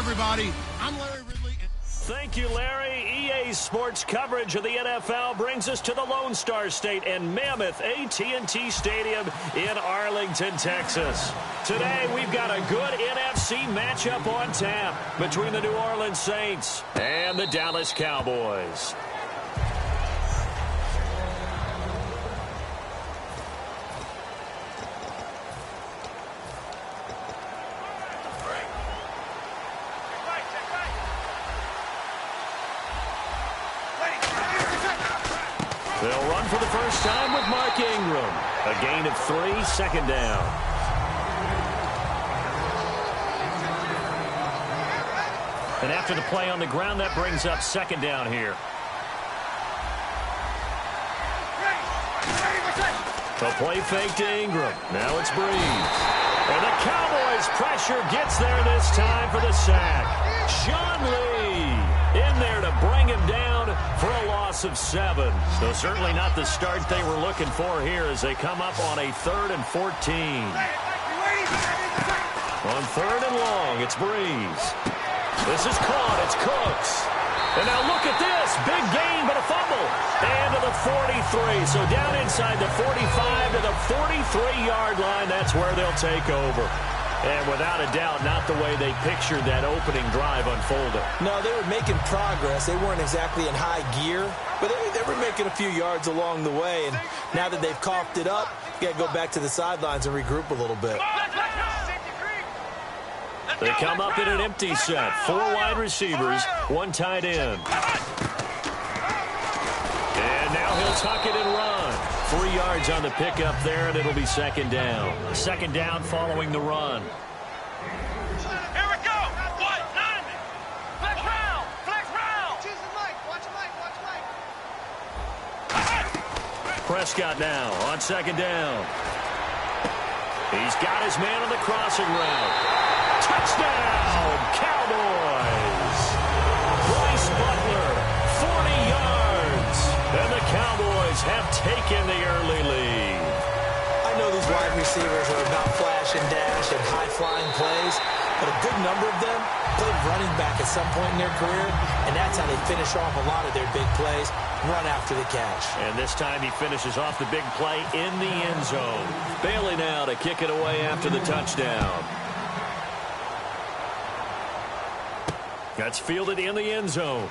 everybody. I'm Larry Ridley. Thank you, Larry. EA Sports coverage of the NFL brings us to the Lone Star State and Mammoth AT&T Stadium in Arlington, Texas. Today, we've got a good NFC matchup on tap between the New Orleans Saints and the Dallas Cowboys. They'll run for the first time with Mark Ingram. A gain of 3, second down. And after the play on the ground, that brings up second down here. The play fake to Ingram. Now it's Breeze. And the Cowboys pressure gets there this time for the sack. Sean Lee in there to bring him down for a loss of 7. So certainly not the start they were looking for here as they come up on a 3rd and 14. On 3rd and long, it's Breeze. This is caught. It's Cooks. And now look at this. Big gain, but a fumble. And to the 43. So down inside the 45 to the 43-yard line. That's where they'll take over. And without a doubt, not the way they pictured that opening drive unfolding. No, they were making progress. They weren't exactly in high gear, but they were making a few yards along the way. And now that they've coughed it up, you got to go back to the sidelines and regroup a little bit. They come up in an empty set. 4 wide receivers, 1 tight end. And now he'll tuck it and run. 3 yards on the pickup there, and it'll be second down. Second down following the run. Here we go. What? Flex round. Flex round. Choose the mic. Watch the mic. Watch the mic. Prescott now on second down. He's got his man on the crossing route. Touchdown, Cowboys. Bryce Butler, 40 yards. And the Cowboys have taken the early lead. I know these wide receivers are about flash and dash and high-flying plays, but a good number of them played running back at some point in their career, and that's how they finish off a lot of their big plays, run after the catch. And this time he finishes off the big play in the end zone. Bailey now to kick it away after the touchdown. That's fielded in the end zone.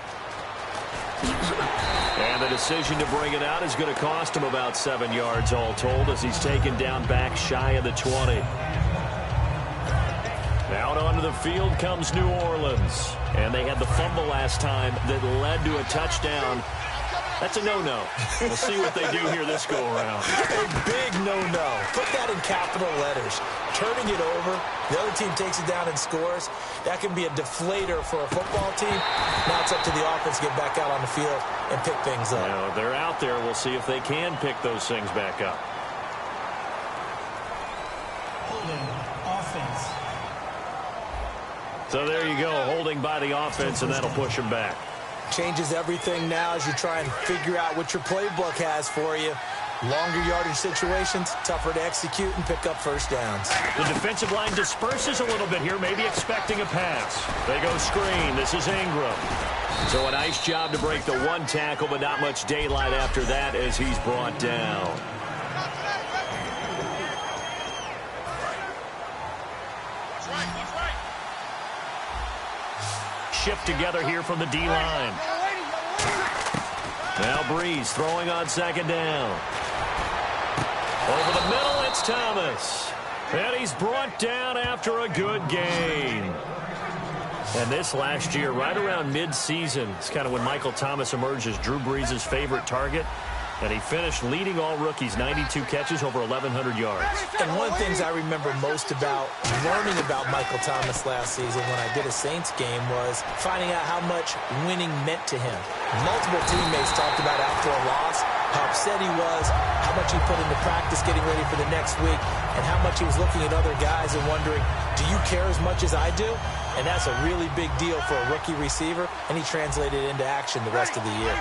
And the decision to bring it out is going to cost him about 7 yards all told as he's taken down back shy of the 20. Out onto the field comes New Orleans. And they had the fumble last time that led to a touchdown. That's a no-no. We'll see what they do here this go-around. A big no-no. Put that in capital letters. Turning it over, the other team takes it down and scores. That can be a deflator for a football team. Now it's up to the offense to get back out on the field and pick things up. You know, they're out there. We'll see if they can pick those things back up. Offense. So there you go, holding by the offense, and that'll push them back. Changes everything now as you try and figure out what your playbook has for you. Longer yardage situations, tougher to execute and pick up first downs. The defensive line disperses a little bit here, maybe expecting a pass. They go screen. This is Ingram. So a nice job to break the 1 tackle, but not much daylight after that as he's brought down. Shift together here from the D-line. Now Breeze throwing on second down. Over the middle, it's Thomas. And he's brought down after a good game. And this last year, right around mid-season, it's kind of when Michael Thomas emerged as Drew Brees' favorite target. And he finished leading all rookies, 92 catches, over 1,100 yards. And one of the things I remember most about learning about Michael Thomas last season when I did a Saints game was finding out how much winning meant to him. Multiple teammates talked about after a loss how upset he was, how much he put into practice getting ready for the next week, and how much he was looking at other guys and wondering, do you care as much as I do? And that's a really big deal for a rookie receiver, and he translated it into action the rest of the year.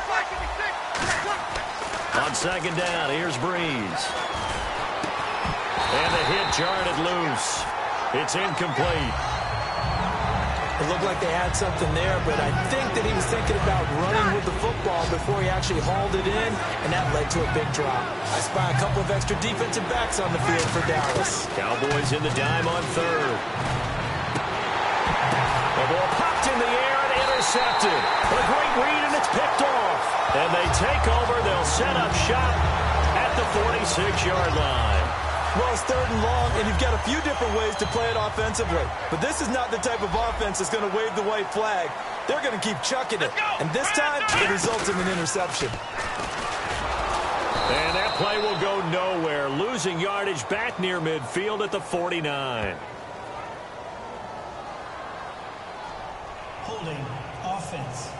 On second down, here's Breeze. And the hit jarred it loose. It's incomplete. It looked like they had something there, but I think that he was thinking about running with the football before he actually hauled it in, and that led to a big drop. I spy a couple of extra defensive backs on the field for Dallas. Cowboys in the dime on third. The ball popped in the air and intercepted. A great read, and it's picked off. And they take over. They'll set up shop at the 46-yard line. Well, it's third and long, and you've got a few different ways to play it offensively. But this is not the type of offense that's going to wave the white flag. They're going to keep chucking it. And this time, it results in an interception. And that play will go nowhere, losing yardage back near midfield at the 49. Holding offense.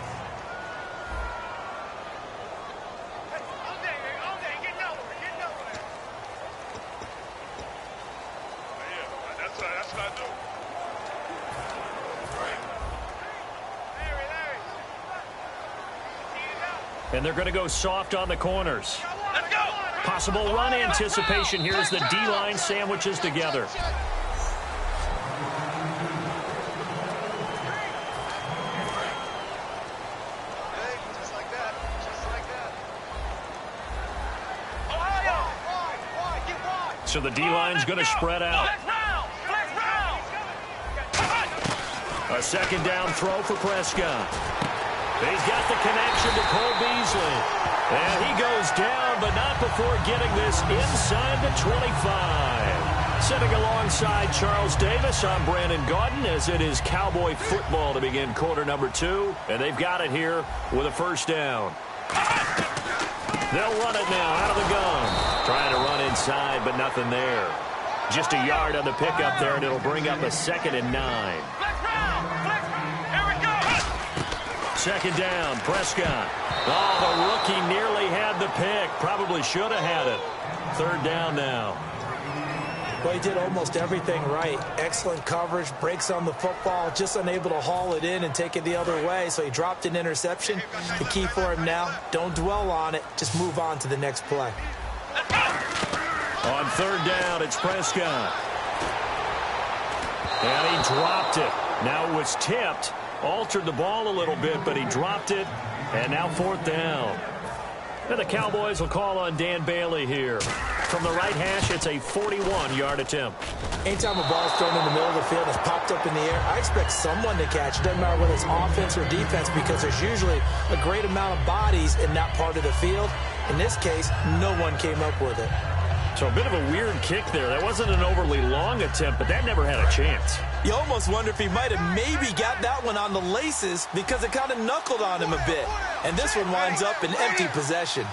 That's what I do. And they're going to go soft on the corners. Let's go. Possible run anticipation here as the D-line sandwiches together. Just like that. Just like that. So the D-line's going to spread out. A second down throw for Prescott. He's got the connection to Cole Beasley. And he goes down, but not before getting this inside the 25. Sitting alongside Charles Davis, I'm Brandon Gaudin, as it is Cowboy football to begin quarter number 2. And they've got it here with a first down. They'll run it now out of the gun. Trying to run inside, but nothing there. Just a yard on the pickup there, and it'll bring up a 2nd and 9. Second down, Prescott. Oh, the rookie nearly had the pick. Probably should have had it. Third down now. Well, he did almost everything right. Excellent coverage, breaks on the football, just unable to haul it in and take it the other way, so he dropped an interception. The key for him now, don't dwell on it, just move on to the next play. On third down, it's Prescott. And he dropped it. Now it was tipped. Altered the ball a little bit, but he dropped it. And now fourth down. And the Cowboys will call on Dan Bailey here. From the right hash, it's a 41-yard attempt. Anytime a ball is thrown in the middle of the field and it's popped up in the air, I expect someone to catch. It doesn't matter whether it's offense or defense, because there's usually a great amount of bodies in that part of the field. In this case, no one came up with it. So a bit of a weird kick there. That wasn't an overly long attempt, but that never had a chance. You almost wonder if he might have maybe got that one on the laces because it kind of knuckled on him a bit. And this one winds up in empty possession.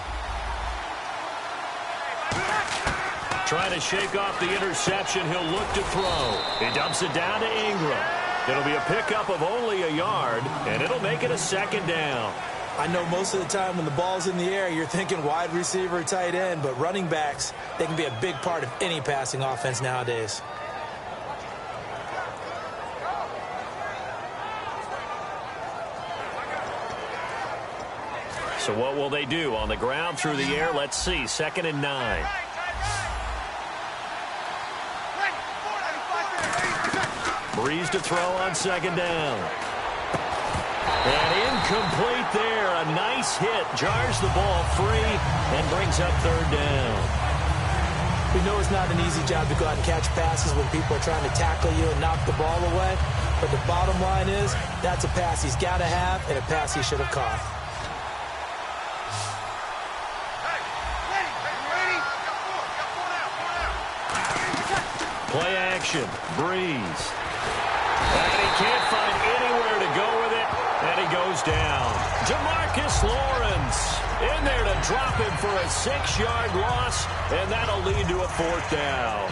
Trying to shake off the interception, he'll look to throw. He dumps it down to Ingram. It'll be a pickup of only a yard, and it'll make it a second down. I know most of the time when the ball's in the air, you're thinking wide receiver, tight end, but running backs, they can be a big part of any passing offense nowadays. So what will they do? On the ground, through the air, let's see. 2nd and 9. Breeze to throw on second down. And incomplete there. A nice hit. Jars the ball free and brings up third down. We know it's not an easy job to go out and catch passes when people are trying to tackle you and knock the ball away. But the bottom line is, that's a pass he's got to have and a pass he should have caught. Play action. Breeze. And he can't find anywhere to go with it. And he goes down. Jamarcus Lawrence in there to drop him for a 6-yard loss. And that'll lead to a fourth down.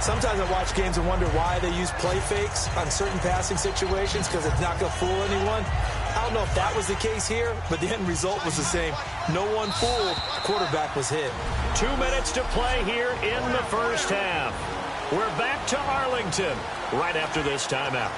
Sometimes I watch games and wonder why they use play fakes on certain passing situations, because it's not going to fool anyone. I don't know if that was the case here, but the end result was the same. No one fooled. Quarterback was hit. 2 minutes to play here in the first half. We're back to Arlington right after this timeout.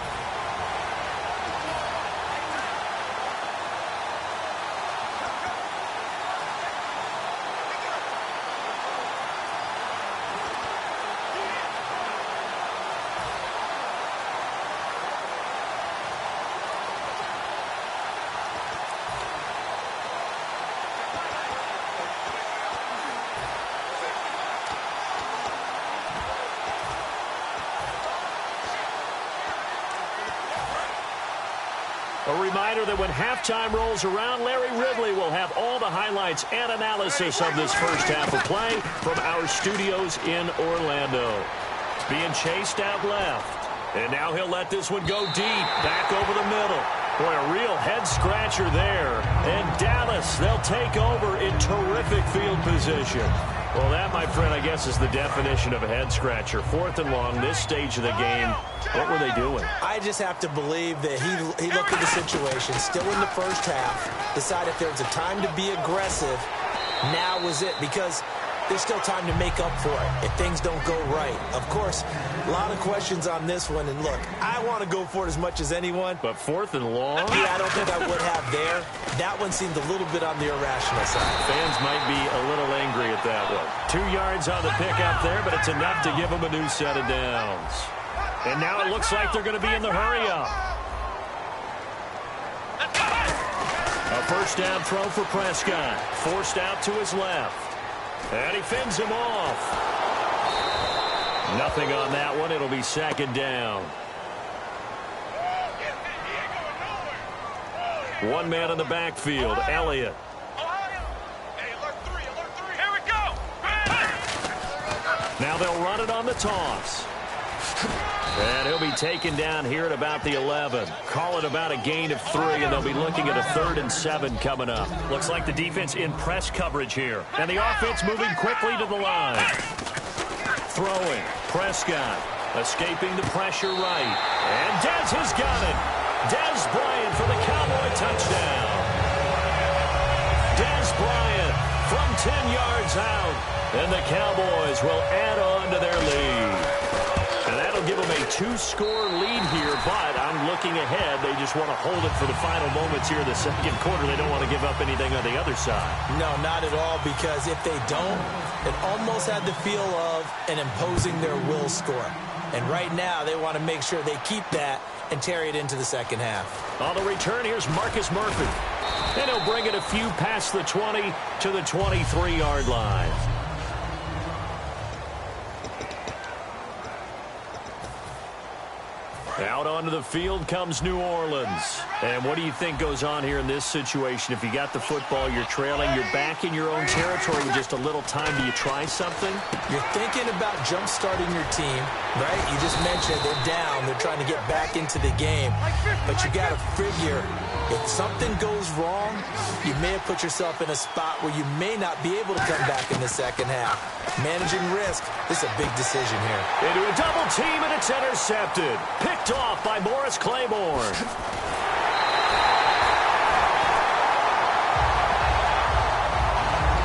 A reminder that when halftime rolls around, Larry Ridley will have all the highlights and analysis of this first half of play from our studios in Orlando. It's being chased out left. And now he'll let this one go deep, back over the middle. Boy, a real head-scratcher there. And Dallas, they'll take over in terrific field position. Well, that, my friend, I guess is the definition of a head-scratcher. 4th and long, this stage of the game. What were they doing? I just have to believe that he looked at the situation, still in the first half, decided if there was a time to be aggressive, now was it, because there's still time to make up for it if things don't go right. Of course, a lot of questions on this one, and look, I want to go for it as much as anyone. But 4th and long? Yeah, I don't think I would have there. That one seemed a little bit on the irrational side. Fans might be a little angry at that one. 2 yards on the pickup there, but it's enough to give them a new set of downs. And now it looks like they're going to be in the hurry-up. A first down throw for Prescott. Forced out to his left. And he fends him off. Nothing on that one. It'll be 2nd down. One man in the backfield, Elliott. Now they'll run it on the toss. And he'll be taken down here at about the 11. Call it about a gain of 3, and they'll be looking at a 3rd and 7 coming up. Looks like the defense in press coverage here. And the offense moving quickly to the line. Throwing. Prescott escaping the pressure right. And Dez has got it. Dez Bryant for the Cowboy touchdown. Dez Bryant from 10 yards out. And the Cowboys will add on to their lead. And that'll give them a 2-score lead here, but I'm looking ahead. They just want to hold it for the final moments here in the second quarter. They don't want to give up anything on the other side. No, not at all, because if they don't, it almost had the feel of an imposing their will score. And right now, they want to make sure they keep that and carry it into the second half. On the return, here's Marcus Murphy. And he'll bring it a few past the 20 to the 23-yard line. Out onto the field comes New Orleans. And what do you think goes on here in this situation? If you got the football, you're trailing, you're back in your own territory with just a little time. Do you try something? You're thinking about jump-starting your team, right? You just mentioned they're down. They're trying to get back into the game. But you got to figure, if something goes wrong, you may have put yourself in a spot where you may not be able to come back in the second half. Managing risk is a big decision here. Into a double team, and it's intercepted. Picked off by Morris Claiborne.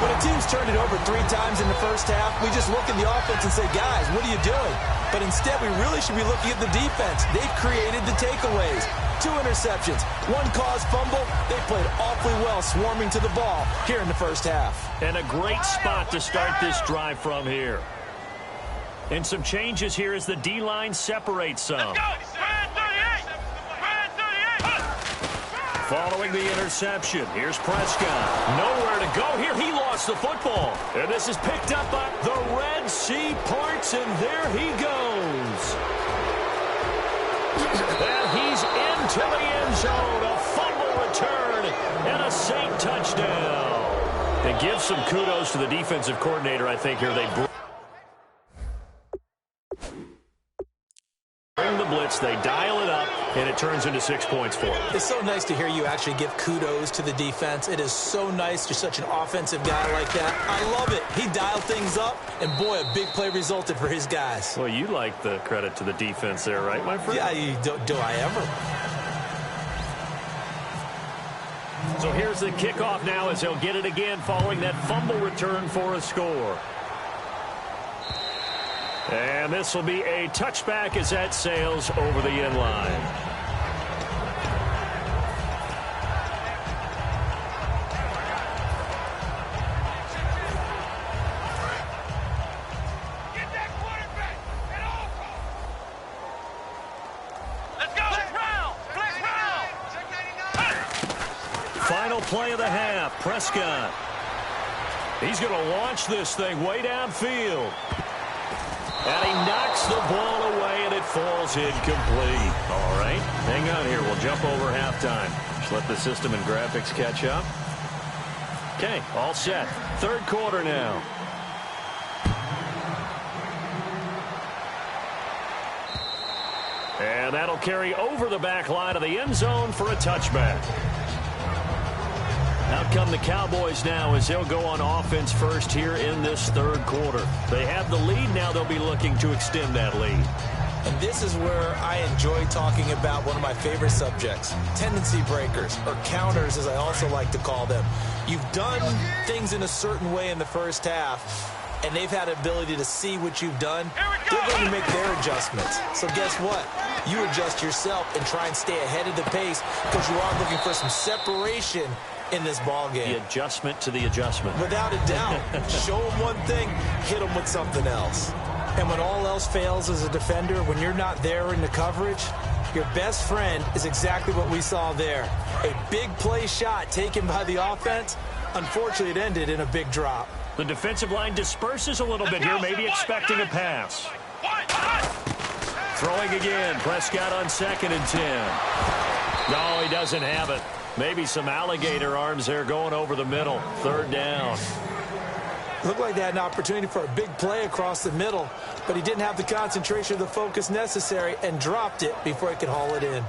When a team's turned it over 3 times in the first half, we just look at the offense and say, guys, what are you doing? But instead, we really should be looking at the defense. They've created the takeaways. 2 interceptions, 1 caused fumble. They played awfully well swarming to the ball here in the first half. And a great spot to start this drive from here. And some changes here as the D-line separates some. Following the interception, here's Prescott. Nowhere to go here. He lost the football. And this is picked up by the Red Sea parts, and there he goes. And he's into the end zone. A fumble return and a Saint touchdown. And give some kudos to the defensive coordinator, I think, here. They bring the blitz, they dial it up, and it turns into 6 points for them. It's so nice to hear you actually give kudos to the defense. It is so nice. You're such an offensive guy like that. I love it. He dialed things up, and boy, a big play resulted for his guys. Well, you like the credit to the defense there, right, my friend? Yeah, do I ever? So here's the kickoff now as he'll get it again following that fumble return for a score. And this will be a touchback as that sails over the end line. Final play of the half, Prescott. He's going to launch this thing way downfield. And he knocks the ball away, and it falls incomplete. All right, hang on here. We'll jump jump over halftime. Just let the system and graphics catch up. Okay, all set. Third quarter now. And that'll carry over the back line of the end zone for a touchback. Out come the Cowboys now as they'll go on offense first here in this third quarter. They have the lead. Now they'll be looking to extend that lead. And this is where I enjoy talking about one of my favorite subjects, tendency breakers, or counters as I also like to call them. You've done things in a certain way in the first half, and they've had the ability to see what you've done. They're going to make their adjustments. So guess what? You adjust yourself and try and stay ahead of the pace because you are looking for some separation in this ball game. The adjustment to the adjustment. Without a doubt. Show them one thing, hit them with something else. And when all else fails as a defender, when you're not there in the coverage, your best friend is exactly what we saw there. A big play shot taken by the offense. Unfortunately, it ended in a big drop. The defensive line disperses a little bit here, maybe expecting a pass. Throwing again. Prescott on 2nd and 10. No, he doesn't have it. Maybe some alligator arms there going over the middle. Third down. Looked like they had an opportunity for a big play across the middle, but he didn't have the concentration or the focus necessary and dropped it before he could haul it in.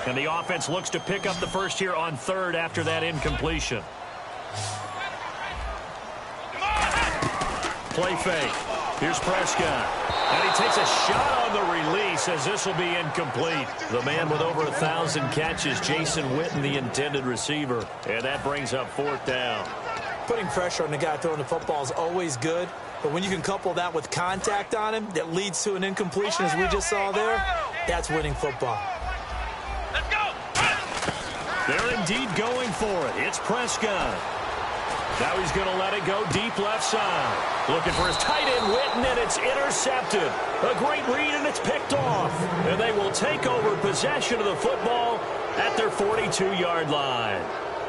And the offense looks to pick up the first here on 3rd after that incompletion. Play fake. Here's Prescott. And he takes a shot on the release as this will be incomplete. The man with over 1,000 catches, Jason Witten, the intended receiver. And that brings up 4th down. Putting pressure on the guy throwing the football is always good, but when you can couple that with contact on him that leads to an incompletion as we just saw there, that's winning football. Let's go. They're indeed going for it. It's Prescott. Now he's going to let it go deep left side. Looking for his tight end, Witten, and it's intercepted. A great read, and it's picked off. And they will take over possession of the football at their 42-yard line.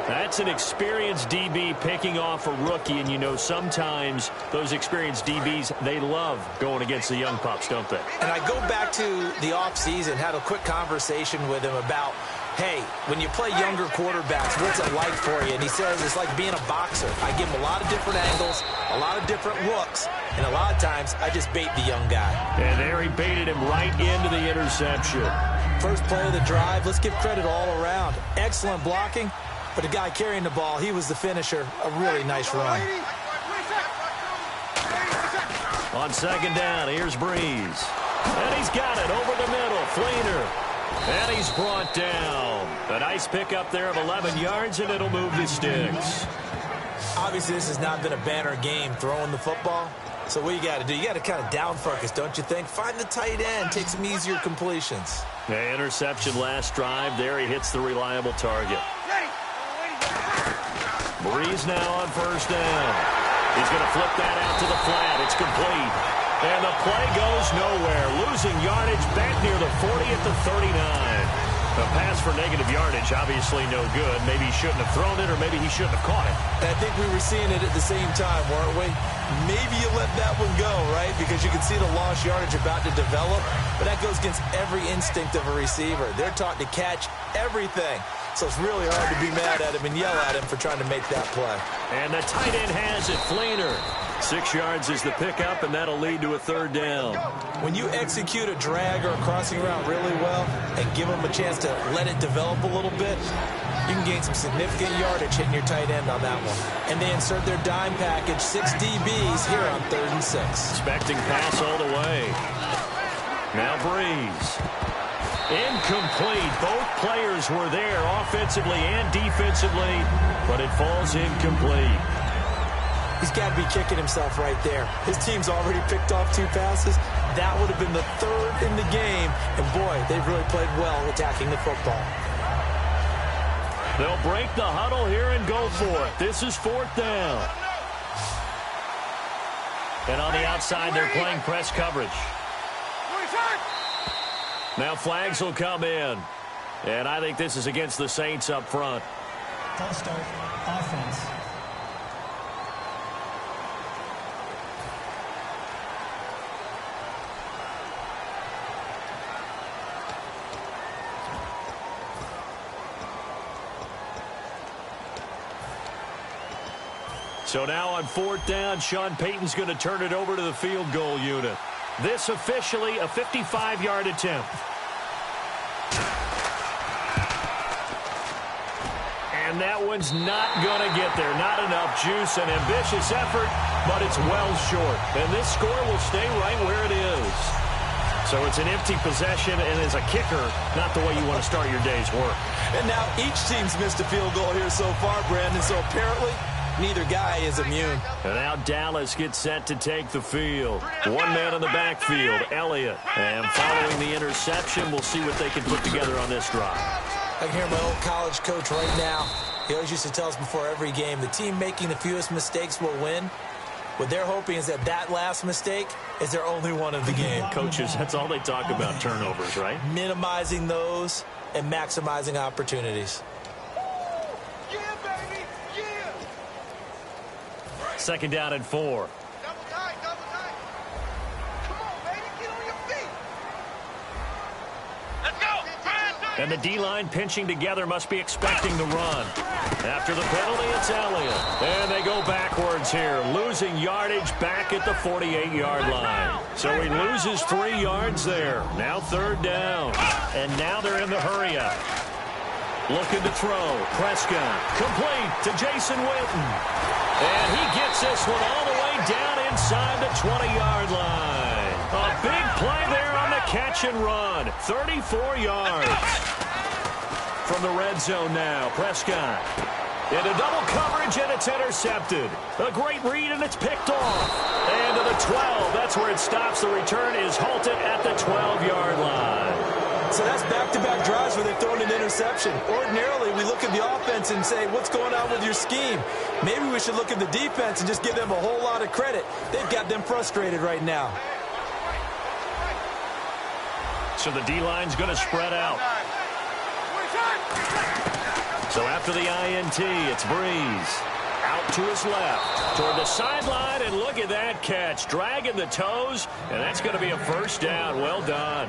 That's an experienced DB picking off a rookie, and you know sometimes those experienced DBs, they love going against the young pups, don't they? And I go back to the offseason, had a quick conversation with him about, hey, when you play younger quarterbacks, what's it like for you? And he says it's like being a boxer. I give him a lot of different angles, a lot of different looks, and a lot of times I just bait the young guy. And there he baited him right into the interception. First play of the drive, let's give credit all around. Excellent blocking, but the guy carrying the ball, he was the finisher. A really nice run. On 2nd down, here's Breeze. And he's got it over the middle. Fleener. And he's brought down. A nice pickup there of 11 yards, and it'll move the sticks. Obviously, this has not been a banner game throwing the football. So what you got to do, you got to kind of down focus, don't you think? Find the tight end, take some easier completions. The interception last drive. There he hits the reliable target. Breeze now on 1st down. He's going to flip that out to the flat. It's complete. And the play goes nowhere. Losing yardage back near the 40 at the 39. A pass for negative yardage, obviously no good. Maybe he shouldn't have thrown it, or maybe he shouldn't have caught it. And I think we were seeing it at the same time, weren't we? Maybe you let that one go, right? Because you can see the lost yardage about to develop. But that goes against every instinct of a receiver. They're taught to catch everything. So it's really hard to be mad at him and yell at him for trying to make that play. And the tight end has it, Fleener. 6 yards is the pickup, and that'll lead to a 3rd down. When you execute a drag or a crossing route really well and give them a chance to let it develop a little bit, you can gain some significant yardage hitting your tight end on that one. And they insert their dime package, 6 DBs here on 3rd and 6. Expecting pass all the way. Now Breeze. Incomplete. Both players were there offensively and defensively, but it falls incomplete. He's got to be kicking himself right there. His team's already picked off 2 passes. That would have been the 3rd in the game. And, boy, they've really played well attacking the football. They'll break the huddle here and go for it. This is 4th down. And on the outside, they're playing press coverage. Now flags will come in. And I think this is against the Saints up front. False start, offense. So now on 4th down, Sean Payton's going to turn it over to the field goal unit. This officially a 55-yard attempt. And that one's not going to get there. Not enough juice, an ambitious effort, but it's well short. And this score will stay right where it is. So it's an empty possession, and as a kicker, not the way you want to start your day's work. And now each team's missed a field goal here so far, Brandon, so apparently neither guy is immune. And now Dallas gets set to take the field. One man in the backfield, Elliott. And following the interception, we'll see what they can put together on this drive. I can hear my old college coach right now. He always used to tell us before every game, the team making the fewest mistakes will win. What they're hoping is that last mistake is their only one of the game. Coaches, that's all they talk about, turnovers, right? Minimizing those and maximizing opportunities. Yeah, baby, yeah. 2nd down and 4. Double tight, double tight. Come on, baby, get on your feet. Let's go. And the D-line pinching together must be expecting the run. After the penalty, it's Elliott. And they go backwards here, losing yardage back at the 48-yard line. So he loses 3 yards there. Now 3rd down. And now they're in the hurry-up. Looking to throw. Prescott complete to Jason Witten. And he gets this one all the way down inside the 20-yard line. A big play there on the catch and run. 34 yards. From the red zone now, Prescott. Into double coverage, and it's intercepted. A great read, and it's picked off. And to the 12. That's where it stops. The return is halted at the 12-yard line. So that's back-to-back drives where they've thrown an interception. Ordinarily, we look at the offense and say, what's going on with your scheme? Maybe we should look at the defense and just give them a whole lot of credit. They've got them frustrated right now. So the D-line's going to spread out. So after the INT, it's Breeze. Out to his left, toward the sideline, and look at that catch. Dragging the toes, and that's going to be a 1st down. Well done.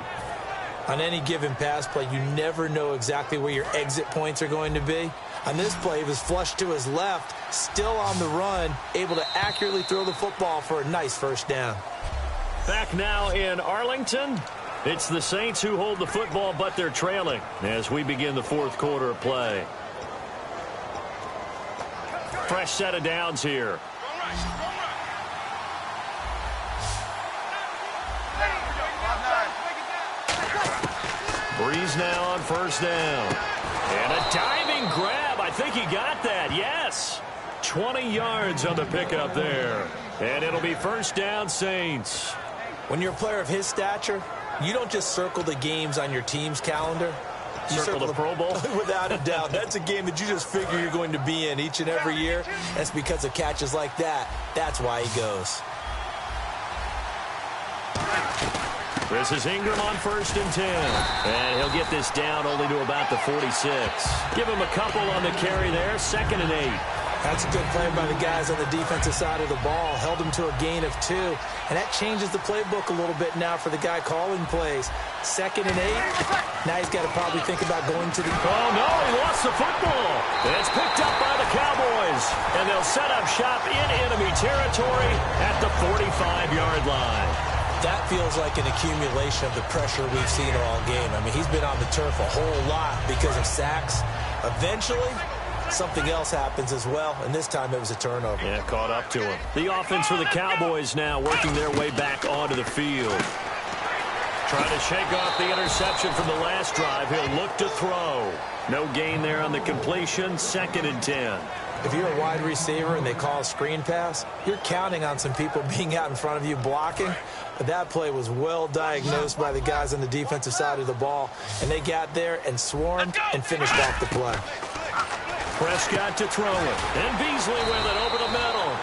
On any given pass play, you never know exactly where your exit points are going to be. On this play, he was flushed to his left, still on the run, able to accurately throw the football for a nice 1st down. Back now in Arlington. It's the Saints who hold the football, but they're trailing as we begin the 4th quarter of play. Fresh set of downs here. Breeze now on 1st down. And a diving grab. I think he got that. Yes. 20 yards on the pickup there. And it'll be 1st down, Saints. When you're a player of his stature, you don't just circle the games on your team's calendar. You circle the Pro Bowl? Without a doubt. That's a game that you just figure you're going to be in each and every year. That's because of catches like that. That's why he goes. This is Ingram on 1st and 10. And he'll get this down only to about the 46. Give him a couple on the carry there. 2nd and 8. That's a good play by the guys on the defensive side of the ball. Held him to a gain of 2. And that changes the playbook a little bit now for the guy calling plays. 2nd and 8. Now he's got to probably think about going to the... Oh, no, he lost the football. And it's picked up by the Cowboys. And they'll set up shop in enemy territory at the 45-yard line. That feels like an accumulation of the pressure we've seen all game. I mean, he's been on the turf a whole lot because of sacks. Eventually, something else happens as well, and this time it was a turnover. Yeah, caught up to him. The offense for the Cowboys now working their way back onto the field. Trying to shake off the interception from the last drive. He'll look to throw. No gain there on the completion. 2nd and 10. If you're a wide receiver and they call a screen pass, you're counting on some people being out in front of you blocking. But that play was well diagnosed by the guys on the defensive side of the ball, and they got there and swarmed and finished off the play. Prescott to throw it, and Beasley with it over the middle.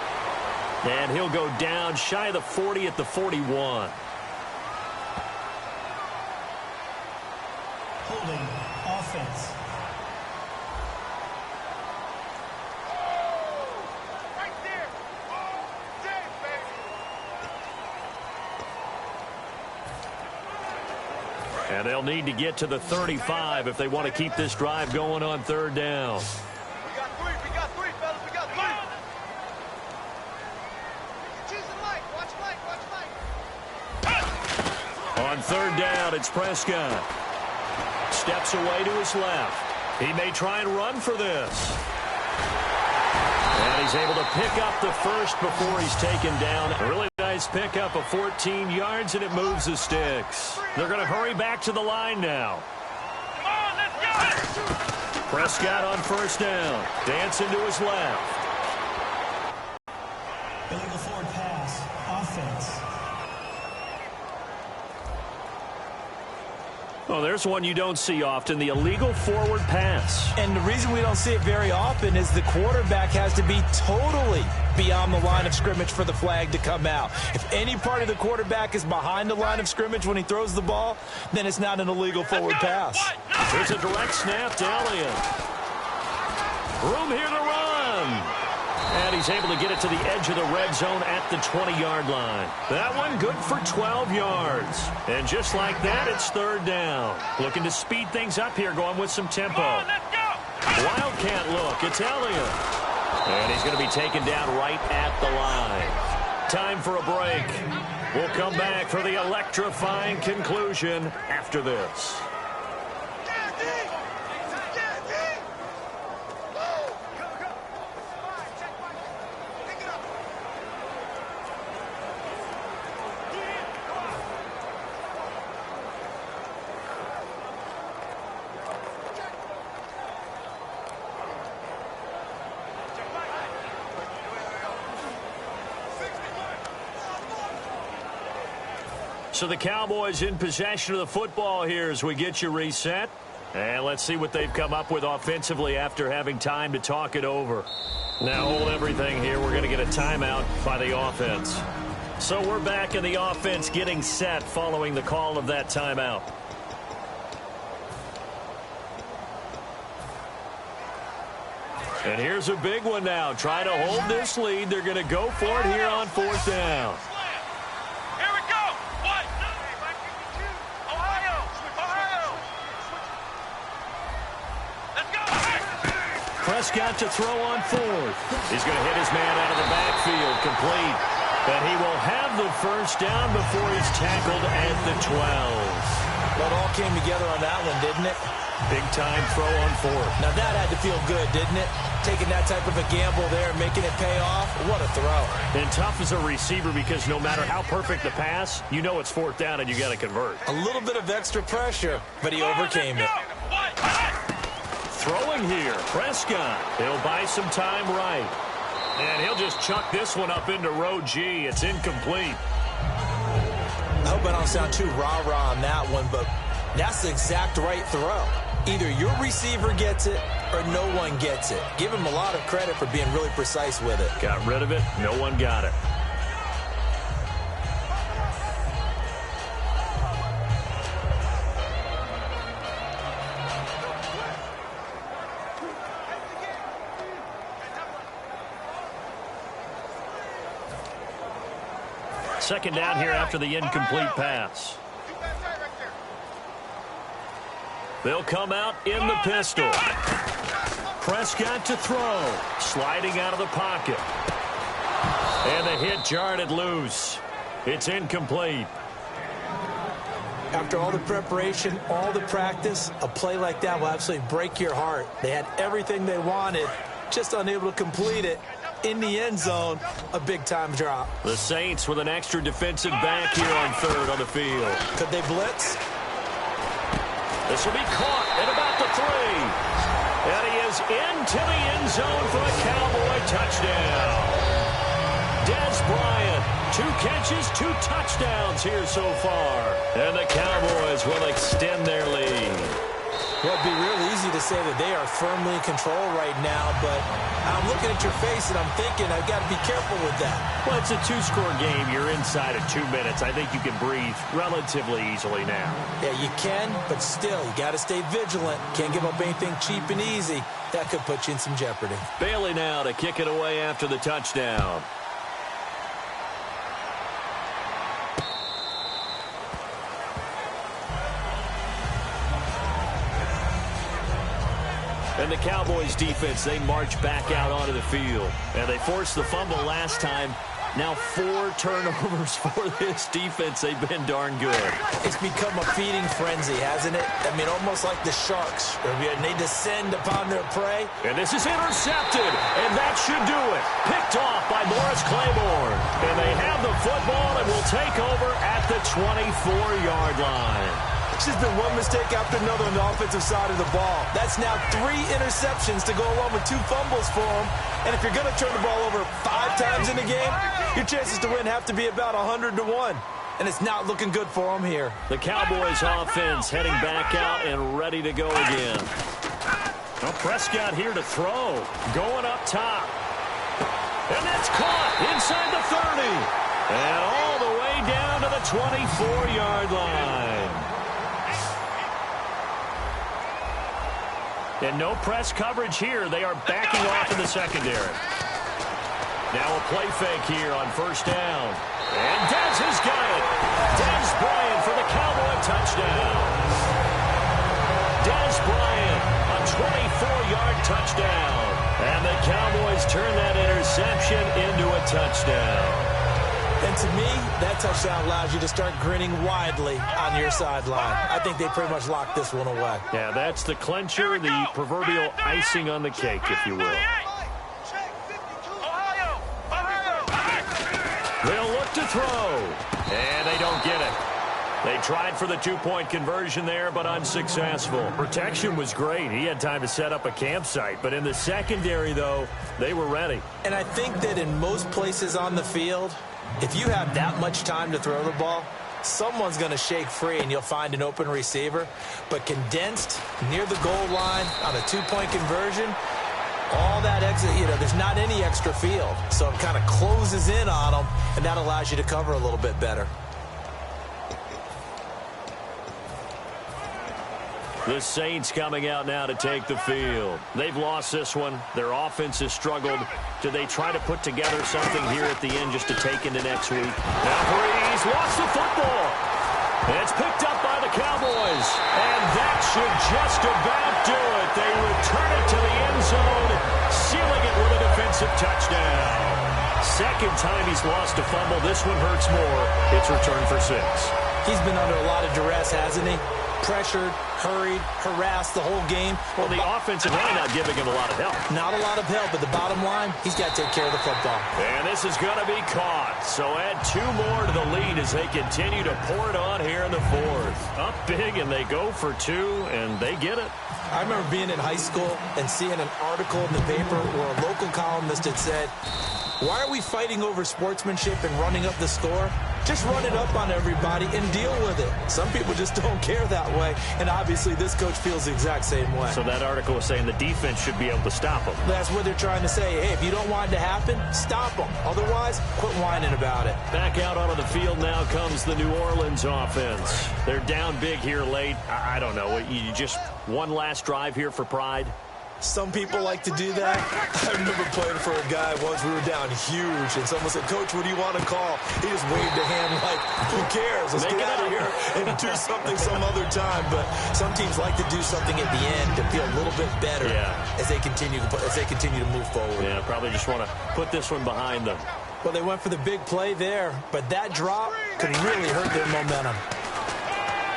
And he'll go down shy of the 40 at the 41. Holding offense. Right there. All day, baby. And they'll need to get to the 35 if they want to keep this drive going on 3rd down. We got 3, fellas. We got 3. On third down, it's Prescott. Steps away to his left. He may try and run for this. And he's able to pick up the first before he's taken down. A really nice pickup of 14 yards, and it moves the sticks. They're going to hurry back to the line now. Come on, let's go! Prescott on first down. Dancing to his left. Illegal forward pass. Offense. Oh, there's one you don't see often, the illegal forward pass. And the reason we don't see it very often is the quarterback has to be totally beyond the line of scrimmage for the flag to come out. If any part of the quarterback is behind the line of scrimmage when he throws the ball, then it's not an illegal forward pass. Here's a direct snap to Elliott. Room here to run. And he's able to get it to the edge of the red zone at the 20-yard line. That one good for 12 yards. And just like that, it's third down. Looking to speed things up here, going with some tempo. Wildcat look, it's Elliott. And he's going to be taken down right at the line. Time for a break. We'll come back for the electrifying conclusion after this. So the Cowboys in possession of the football here as we get you reset. And let's see what they've come up with offensively after having time to talk it over. Now hold everything here. We're going to get a timeout by the offense. So we're back in the offense getting set following the call of that timeout. And here's a big one now. Try to hold this lead. They're going to go for it here on fourth down. Prescott to throw on fourth. He's going to hit his man out of the backfield, complete. But he will have the first down before he's tackled at the 12. Well, it all came together on that one, didn't it? Big time throw on fourth. Now that had to feel good, didn't it? Taking that type of a gamble there, making it pay off. What a throw. And tough as a receiver because no matter how perfect the pass, you know it's fourth down and you got to convert. A little bit of extra pressure, but he overcame it. Throwing here, Prescott. He'll buy some time right. And he'll just chuck this one up into row G. It's incomplete. I hope I don't sound too rah-rah on that one, but that's the exact right throw. Either your receiver gets it or no one gets it. Give him a lot of credit for being really precise with it. Got rid of it. No one got it. Second down here after the incomplete pass. They'll come out in the pistol. Prescott to throw. Sliding out of the pocket. And the hit jarred it loose. It's incomplete. After all the preparation, all the practice, a play like that will absolutely break your heart. They had everything they wanted, just unable to complete it. In the end zone, a big-time drop. The Saints with an extra defensive back here on third on the field. Could they blitz? This will be caught at about the 3. And he is into the end zone for a Cowboy touchdown. Dez Bryant, 2 catches, 2 touchdowns here so far. And the Cowboys will extend their lead. Well, it'd be real easy to say that they are firmly in control right now, but I'm looking at your face and I'm thinking I've got to be careful with that. Well, it's a 2-score game. You're inside of 2 minutes. I think you can breathe relatively easily now. Yeah, you can, but still, you got to stay vigilant. Can't give up anything cheap and easy. That could put you in some jeopardy. Bailey now to kick it away after the touchdown. And the Cowboys defense, they march back out onto the field. And they forced the fumble last time. Now 4 turnovers for this defense. They've been darn good. It's become a feeding frenzy, hasn't it? I mean, almost like the sharks. They descend upon their prey. And this is intercepted, and that should do it. Picked off by Morris Claiborne. And they have the football and will take over at the 24-yard line. It's just been one mistake after another on the offensive side of the ball. That's now 3 interceptions to go along with 2 fumbles for him. And if you're going to turn the ball over 5 times in the game, your chances to win have to be about 100 to 1. And it's not looking good for him here. The Cowboys offense heading back out and ready to go again. Well, Prescott here to throw. Going up top. And that's caught inside the 30. And all the way down to the 24-yard line. And no press coverage here. They are backing off in the secondary. Now a play fake here on first down. And Dez has got it. Dez Bryant for the Cowboy touchdown. Dez Bryant, a 24-yard touchdown. And the Cowboys turn that interception into a touchdown. And to me, that touchdown allows you to start grinning widely on your sideline. I think they pretty much locked this one away. Yeah, that's the clincher, the proverbial icing on the cake, if you will. They'll look to throw, and they don't get it. They tried for the 2-point conversion there, but unsuccessful. Protection was great. He had time to set up a campsite, but in the secondary, though, they were ready. And I think that in most places on the field, if you have that much time to throw the ball, someone's going to shake free and you'll find an open receiver. But condensed near the goal line on a 2-point conversion, all that exit, there's not any extra field. So it kind of closes in on them, and that allows you to cover a little bit better. The Saints coming out now to take the field. They've lost this one. Their offense has struggled. Do they try to put together something here at the end just to take into next week? Now Breeze lost the football. And it's picked up by the Cowboys. And that should just about do it. They return it to the end zone, sealing it with a defensive touchdown. Second time he's lost a fumble. This one hurts more. It's returned for 6. He's been under a lot of duress, hasn't he? Pressured, hurried, harassed the whole game. Well, the offensive line not giving him a lot of help. Not a lot of help, but the bottom line, he's got to take care of the football. And this is going to be caught. So add 2 more to the lead as they continue to pour it on here in the 4th. Up big, and they go for 2, and they get it. I remember being in high school and seeing an article in the paper where a local columnist had said, "Why are we fighting over sportsmanship and running up the score? Just run it up on everybody and deal with it." Some people just don't care that way, and obviously this coach feels the exact same way. So that article was saying the defense should be able to stop them. That's what they're trying to say. Hey, if you don't want it to happen, stop them. Otherwise, quit whining about it. Back out onto the field now comes the New Orleans offense. They're down big here late. I don't know. You just one last drive here for pride? Some people like to do that. I remember playing for a guy once. We were down huge, and someone said, "Coach, what do you want to call?" He just waved a hand like, "Who cares? Let's get out of here and do something some other time." But some teams like to do something at the end to feel a little bit better as they continue to move forward. Yeah, probably just want to put this one behind them. Well, they went for the big play there, but that drop could really hurt their momentum.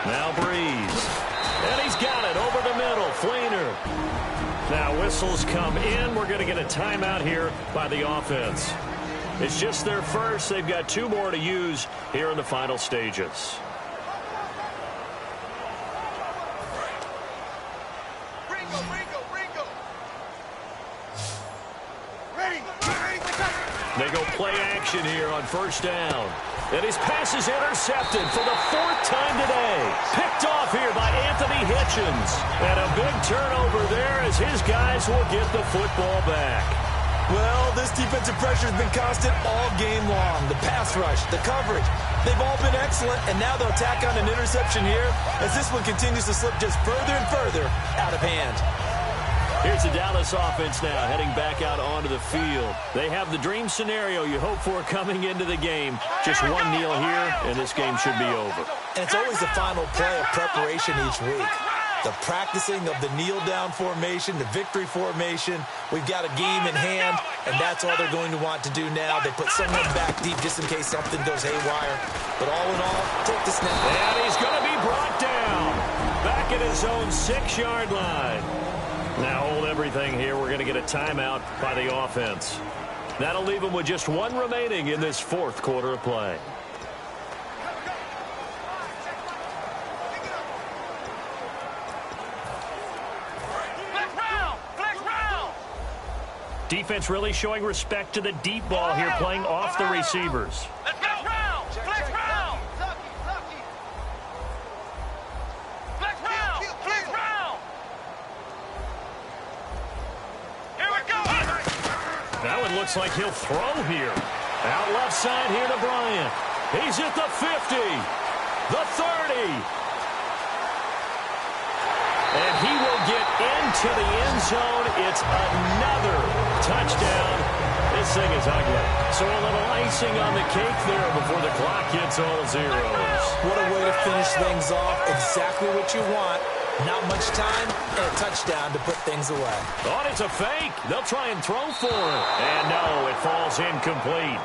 Now Breeze. And he's got it over the middle. Fleener. Now whistles come in. We're going to get a timeout here by the offense. It's just their first. They've got 2 more to use here in the final stages. They go play action here on first down. And his pass is intercepted for the 4th time today. Picked off here by Anthony Hitchens. And a big turnover there as his guys will get the football back. Well, this defensive pressure has been constant all game long. The pass rush, the coverage, they've all been excellent, and now they'll tack on an interception here as this one continues to slip just further and further out of hand. Here's the Dallas offense now heading back out onto the field. They have the dream scenario you hope for coming into the game. Just one kneel here, and this game should be over. And it's always the final play of preparation each week. The practicing of the kneel-down formation, the victory formation. We've got a game in hand, and that's all they're going to want to do now. They put someone back deep just in case something goes haywire. But all in all, take the snap. And he's going to be brought down. Back at his own 6-yard line. Now hold everything here. We're going to get a timeout by the offense. That'll leave him with just one remaining in this fourth quarter of play. Defense really showing respect to the deep ball here, playing off the receivers. Let's go. Flex round. Flex round. Here we go. That one looks like he'll throw here. Out left side here to Bryant. He's at the 50, the 30. And he will get into the end zone. It's another touchdown. This thing is ugly. So a little icing on the cake there before the clock hits all zeros. What a way to finish things off. Exactly what you want. Not much time and a touchdown to put things away. Oh, it's a fake. They'll try and throw for it. And no, it falls incomplete.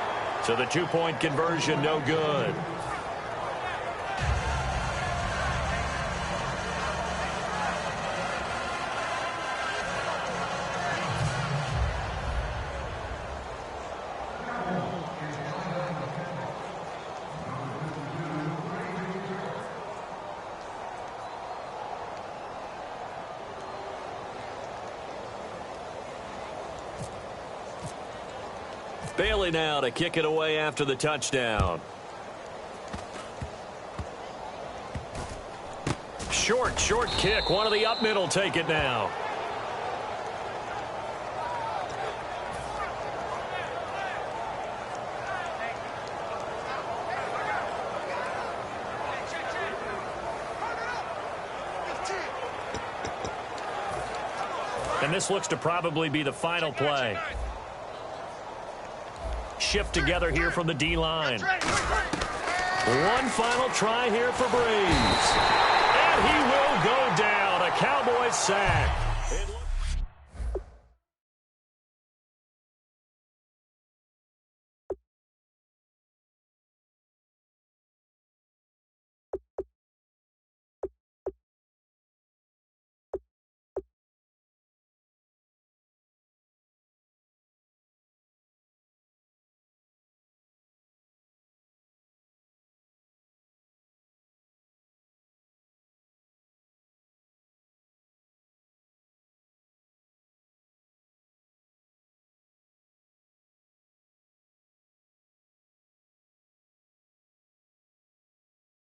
So the 2-point conversion, no good. Bailey now to kick it away after the touchdown. Short kick. One of the up middle take it now. And this looks to probably be the final play. Shift together here from the D-line. One final try here for Breeze. And he will go down. A Cowboys sack.